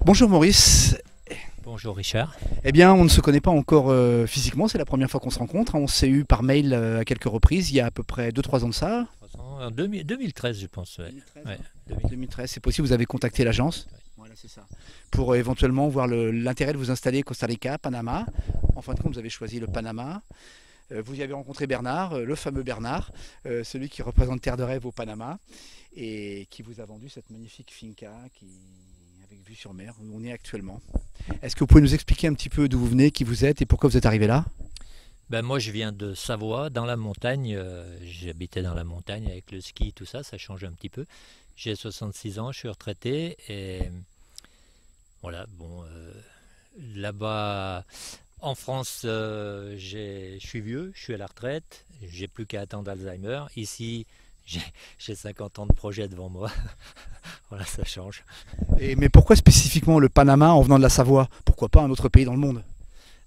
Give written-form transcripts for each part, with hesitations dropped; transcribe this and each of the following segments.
Bonjour Maurice. Bonjour Richard. Eh bien, on ne se connaît pas encore physiquement, c'est la première fois qu'on se rencontre. On s'est eu par mail à quelques reprises, il y a à peu près 2-3 ans de ça. 2013 je pense. Ouais. 2013, Ouais, hein. 2013, c'est possible, vous avez contacté l'agence. Ouais. Voilà, c'est ça. Pour éventuellement voir l'intérêt de vous installer Costa Rica, Panama. En fin de compte, vous avez choisi le Panama. Vous y avez rencontré Bernard, le fameux Bernard, celui qui représente Terre de Rêve au Panama et qui vous a vendu cette magnifique finca avec vue sur mer où on est actuellement. Est-ce que vous pouvez nous expliquer un petit peu d'où vous venez, qui vous êtes et pourquoi vous êtes arrivé là? Ben moi je viens de Savoie, dans la montagne. J'habitais dans la montagne avec le ski, tout ça, ça change un petit peu. J'ai 66 ans, je suis retraité et voilà, bon, là-bas en France, je suis vieux, je suis à la retraite, j'ai plus qu'à attendre Alzheimer. Ici, j'ai j'ai 50 ans de projet devant moi. Voilà, ça change. Mais pourquoi spécifiquement le Panama en venant de la Savoie? Pourquoi pas un autre pays dans le monde?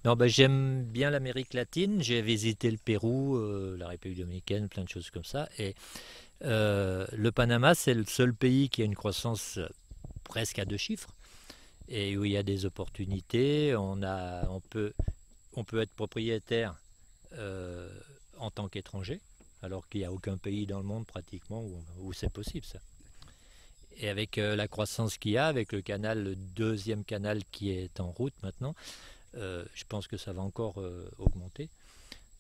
Non, ben, j'aime bien l'Amérique latine. J'ai visité le Pérou, la République dominicaine, plein de choses comme ça. Et le Panama, c'est le seul pays qui a une croissance presque à deux chiffres et où il y a des opportunités. On peut être propriétaire euh, en tant qu'étranger, alors qu'il n'y a aucun pays dans le monde pratiquement où c'est possible ça. Et avec la croissance qu'il y a, avec le canal, le deuxième canal qui est en route maintenant, je pense que ça va encore augmenter.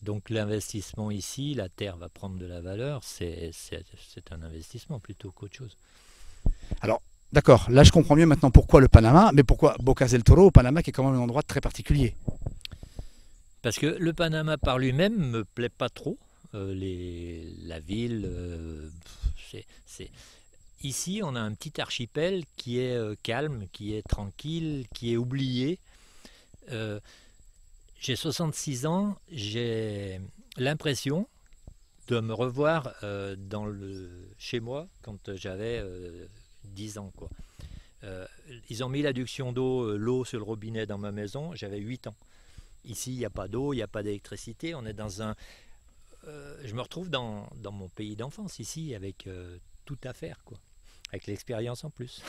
Donc l'investissement ici, la terre va prendre de la valeur, c'est un investissement plutôt qu'autre chose. Alors, d'accord, là je comprends mieux maintenant pourquoi le Panama, mais pourquoi Bocas del Toro au Panama qui est quand même un endroit très particulier. Parce que le Panama par lui-même ne me plaît pas trop. La ville, c'est... Ici, on a un petit archipel qui est calme, qui est tranquille, qui est oublié. Euh, j'ai 66 ans, j'ai l'impression de me revoir chez moi quand j'avais 10 ans. Quoi. Euh, ils ont mis l'adduction d'eau, l'eau sur le robinet dans ma maison, j'avais 8 ans. Ici, il n'y a pas d'eau, il n'y a pas d'électricité, on est dans un... je me retrouve dans mon pays d'enfance ici, avec tout à faire, quoi. Avec l'expérience en plus.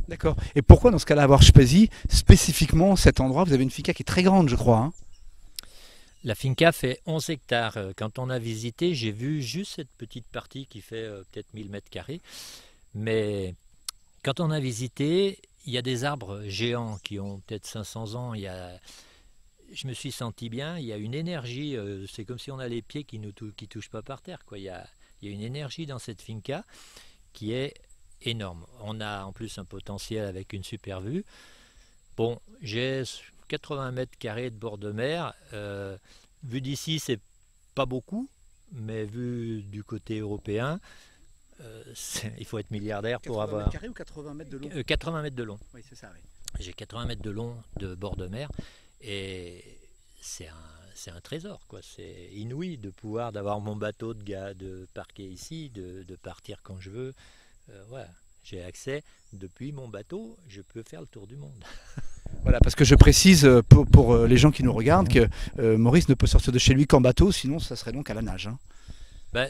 D'accord. Et pourquoi dans ce cas-là avoir choisi spécifiquement cet endroit? Vous avez une finca qui est très grande, je crois, hein. La finca fait 11 hectares. Quand on a visité, j'ai vu juste cette petite partie qui fait peut-être 1000 mètres carrés. Mais quand on a visité, il y a des arbres géants qui ont peut-être 500 ans. Je me suis senti bien. Il y a une énergie. C'est comme si on a les pieds qui ne touchent pas par terre, quoi. Il y a une énergie dans cette finca qui est énorme. On a en plus un potentiel avec une super vue. Bon, j'ai 80 mètres carrés de bord de mer. Vu d'ici, c'est pas beaucoup, mais vu du côté européen, il faut être milliardaire pour 80 mètres avoir carrés ou 80 mètres de long? 80 mètres de long. Oui, c'est ça, oui. J'ai 80 mètres de long de bord de mer et c'est un trésor, quoi. C'est inouï de pouvoir d'avoir mon bateau de parquer ici, de partir quand je veux. Voilà. J'ai accès depuis mon bateau, je peux faire le tour du monde. Voilà, parce que je précise pour les gens qui nous regardent que Maurice ne peut sortir de chez lui qu'en bateau, sinon ça serait donc à la nage, hein. Ben,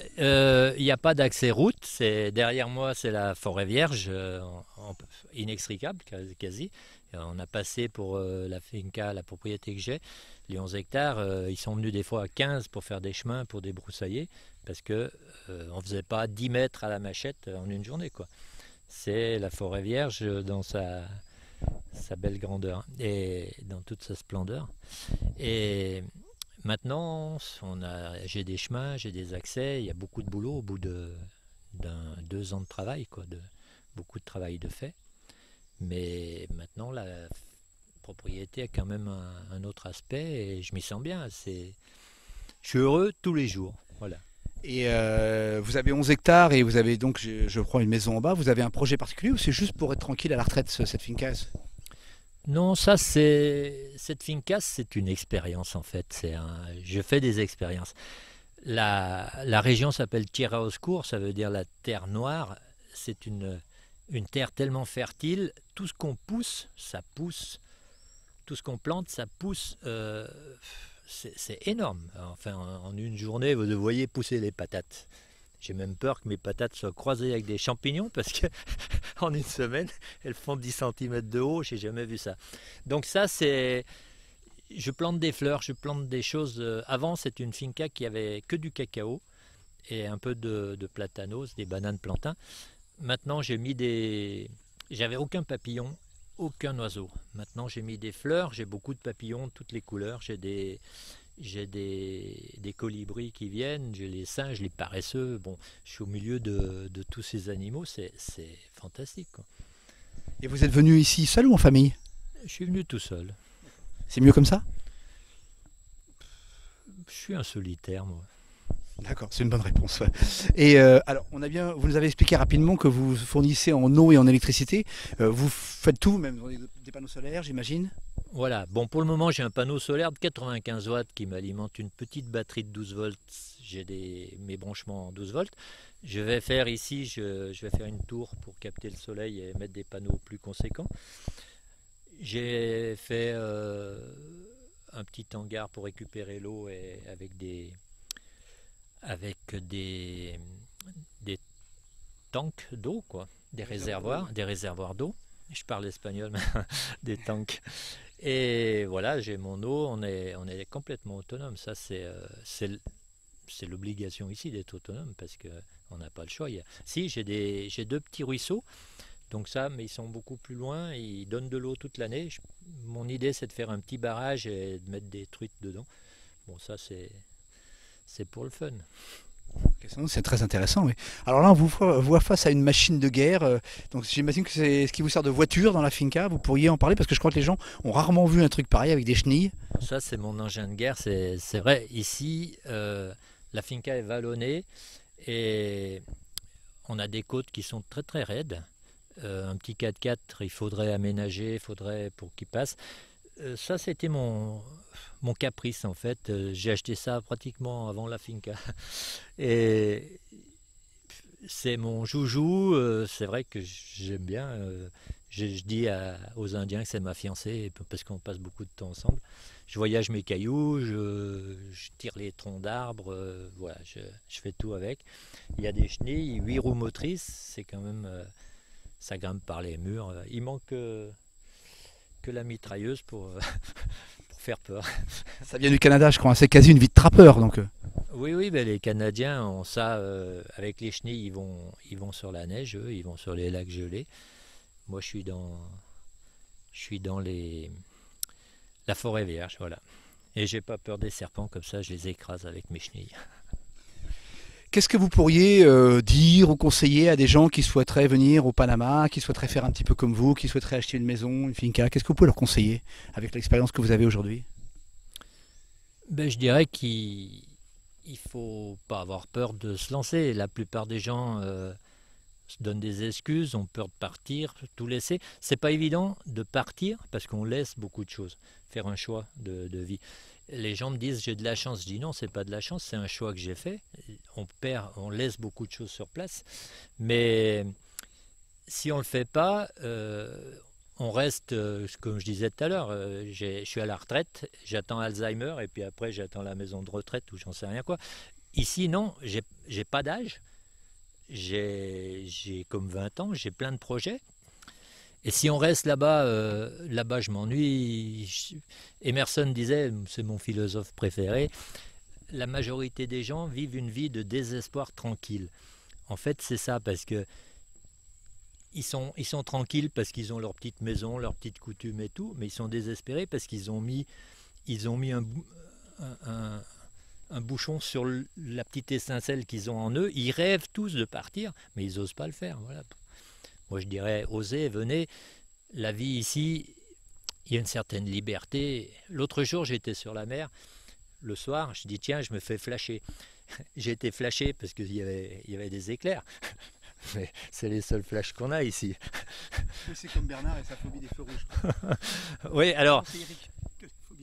il n'y a pas d'accès route. Derrière moi, c'est la forêt vierge, inextricable quasi. On a passé pour la finca, la propriété que j'ai, les 11 hectares. Ils sont venus des fois à 15 pour faire des chemins, pour débroussailler, parce que on faisait pas 10 mètres à la machette en une journée, quoi. C'est la forêt vierge dans sa belle grandeur et dans toute sa splendeur. Et maintenant, j'ai des chemins, j'ai des accès, il y a beaucoup de boulot au bout d'un 2 ans de travail, quoi, beaucoup de travail de fait. Mais maintenant, la propriété a quand même un autre aspect et je m'y sens bien. Je suis heureux tous les jours. Voilà. Et vous avez 11 hectares et vous avez donc, je crois, une maison en bas. Vous avez un projet particulier ou c'est juste pour être tranquille à la retraite, cette finca? Non, cette finca, c'est une expérience en fait. Je fais des expériences. La région s'appelle Tierra Oscura, ça veut dire la terre noire. C'est une terre tellement fertile. Tout ce qu'on pousse, ça pousse. Tout ce qu'on plante, ça pousse. C'est énorme. Enfin, en une journée, vous voyez pousser les patates. J'ai même peur que mes patates soient croisées avec des champignons parce que en une semaine, elles font 10 cm de haut. J'ai jamais vu ça. Donc ça, c'est... Je plante des fleurs, je plante des choses. Avant, c'était une finca qui avait que du cacao et un peu de platanos, des bananes plantains. Maintenant, j'ai mis des... J'avais aucun papillon, aucun oiseau. Maintenant, j'ai mis des fleurs, j'ai beaucoup de papillons, de toutes les couleurs. J'ai des colibris qui viennent, j'ai les singes, les paresseux. Bon, je suis au milieu de tous ces animaux, c'est fantastique, quoi. Et vous êtes venu ici seul ou en famille? Je suis venu tout seul. C'est mieux comme ça? Je suis un solitaire, moi. D'accord, c'est une bonne réponse. Ouais. Et alors, vous nous avez expliqué rapidement que vous fournissez en eau et en électricité. Vous faites tout, même des panneaux solaires, j'imagine? Voilà, bon, pour le moment, j'ai un panneau solaire de 95 watts qui m'alimente une petite batterie de 12 volts. J'ai mes branchements en 12 volts. Je vais faire ici, je vais faire une tour pour capter le soleil et mettre des panneaux plus conséquents. J'ai fait un petit hangar pour récupérer l'eau et avec des tanks d'eau, quoi, des réservoirs d'eau. Je parle espagnol, mais des tanks. Et voilà, j'ai mon eau, on est complètement autonome. Ça, c'est l'obligation ici d'être autonome parce qu'on n'a pas le choix. Si, j'ai deux petits ruisseaux, donc ça, mais ils sont beaucoup plus loin, ils donnent de l'eau toute l'année. Mon idée, c'est de faire un petit barrage et de mettre des truites dedans. Bon, ça, c'est pour le fun. C'est très intéressant, oui. Alors là, on vous voit face à une machine de guerre. Donc j'imagine que c'est ce qui vous sert de voiture dans la finca. Vous pourriez en parler parce que je crois que les gens ont rarement vu un truc pareil avec des chenilles. Ça, c'est mon engin de guerre. C'est vrai, ici, la finca est vallonnée et on a des côtes qui sont très très raides. Un petit 4x4, il faudrait aménager, pour qu'il passe. Ça, c'était mon caprice en fait. J'ai acheté ça pratiquement avant la finca. Et c'est mon joujou. C'est vrai que j'aime bien. Je dis aux Indiens que c'est ma fiancée parce qu'on passe beaucoup de temps ensemble. Je voyage mes cailloux, je tire les troncs d'arbres. Voilà, je fais tout avec. Il y a des chenilles, 8 roues motrices. C'est quand même... ça grimpe par les murs. Il manque que la mitrailleuse pour faire peur. Ça vient du Canada, je crois. C'est quasi une vie de trappeur, donc. Oui, ben les Canadiens ont ça. Avec les chenilles, ils vont sur la neige, eux, ils vont sur les lacs gelés. Moi, je suis dans la forêt vierge, voilà. Et j'ai pas peur des serpents, comme ça, je les écrase avec mes chenilles. Qu'est-ce que vous pourriez dire ou conseiller à des gens qui souhaiteraient venir au Panama, qui souhaiteraient faire un petit peu comme vous, qui souhaiteraient acheter une maison, une finca? Qu'est-ce que vous pouvez leur conseiller avec l'expérience que vous avez aujourd'hui? Ben, je dirais qu'il faut pas avoir peur de se lancer. La plupart des gens se donnent des excuses, ont peur de partir, tout laisser. C'est pas évident de partir parce qu'on laisse beaucoup de choses, faire un choix de vie. Les gens me disent j'ai de la chance. Je dis non, c'est pas de la chance, c'est un choix que j'ai fait. On laisse beaucoup de choses sur place, mais si on le fait pas, on reste, comme je disais tout à l'heure, je suis à la retraite, j'attends Alzheimer et puis après j'attends la maison de retraite ou j'en sais rien quoi. Ici non, j'ai pas d'âge, j'ai comme 20 ans, j'ai plein de projets. Et si on reste là-bas, je m'ennuie. Emerson disait, c'est mon philosophe préféré, la majorité des gens vivent une vie de désespoir tranquille. En fait, c'est ça, parce que ils sont tranquilles parce qu'ils ont leur petite maison, leur petite coutume et tout, mais ils sont désespérés parce qu'ils ont mis un bouchon sur la petite étincelle qu'ils ont en eux. Ils rêvent tous de partir, mais ils n'osent pas le faire. Voilà. Moi, je dirais, osez, venez. La vie ici, il y a une certaine liberté. L'autre jour, j'étais sur la mer. Le soir, je dis, tiens, je me fais flasher. J'ai été flashé parce qu'il y avait des éclairs. Mais c'est les seuls flashs qu'on a ici. C'est comme Bernard et sa phobie des feux rouges. Oui, alors,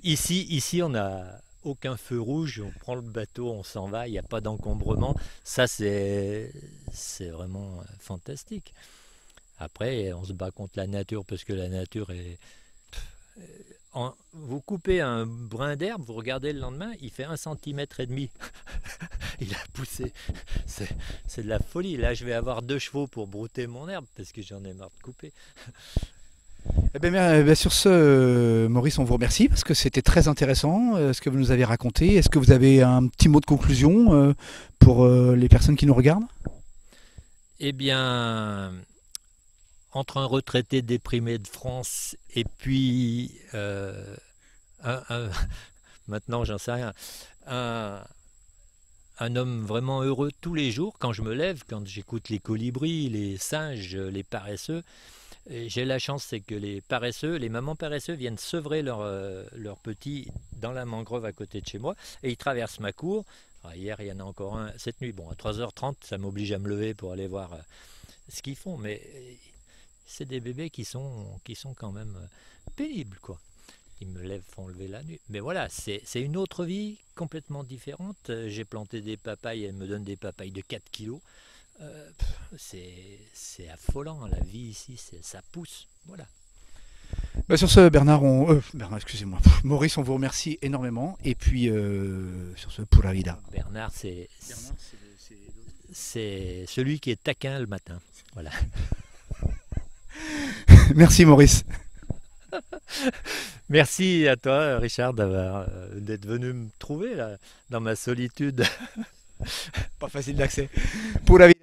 ici, on n'a aucun feu rouge. On prend le bateau, on s'en va. Il n'y a pas d'encombrement. Ça, c'est vraiment fantastique. Après, on se bat contre la nature parce que la nature est... Vous coupez un brin d'herbe, vous regardez le lendemain, il fait 1,5 cm. il a poussé. C'est c'est de la folie. Là, je vais avoir 2 chevaux pour brouter mon herbe parce que j'en ai marre de couper. Eh ben, sur ce, Maurice, on vous remercie parce que c'était très intéressant ce que vous nous avez raconté. Est-ce que vous avez un petit mot de conclusion pour les personnes qui nous regardent? Eh bien, entre un retraité déprimé de France et puis maintenant, j'en sais rien, un, un homme vraiment heureux tous les jours quand je me lève, quand j'écoute les colibris, les singes, les paresseux. Et j'ai la chance, c'est que les paresseux, les mamans paresseux viennent sevrer leurs petits dans la mangrove à côté de chez moi et ils traversent ma cour. Alors, hier, il y en a encore un cette nuit. Bon, à 3h30, ça m'oblige à me lever pour aller voir ce qu'ils font, mais c'est des bébés qui sont quand même pénibles, quoi. Ils me lèvent, font lever la nuit. Mais voilà, c'est une autre vie complètement différente. J'ai planté des papayes, elles me donnent des papayes de 4 kilos. C'est affolant, la vie ici, ça pousse. Voilà. Bah, sur ce, Bernard, excusez-moi, Maurice, on vous remercie énormément. Et puis, sur ce, pura vida. Bernard, c'est celui qui est taquin le matin. Voilà. Merci, Maurice. Merci à toi, Richard, d'être venu me trouver là, dans ma solitude. Pas facile d'accès. Pura vida.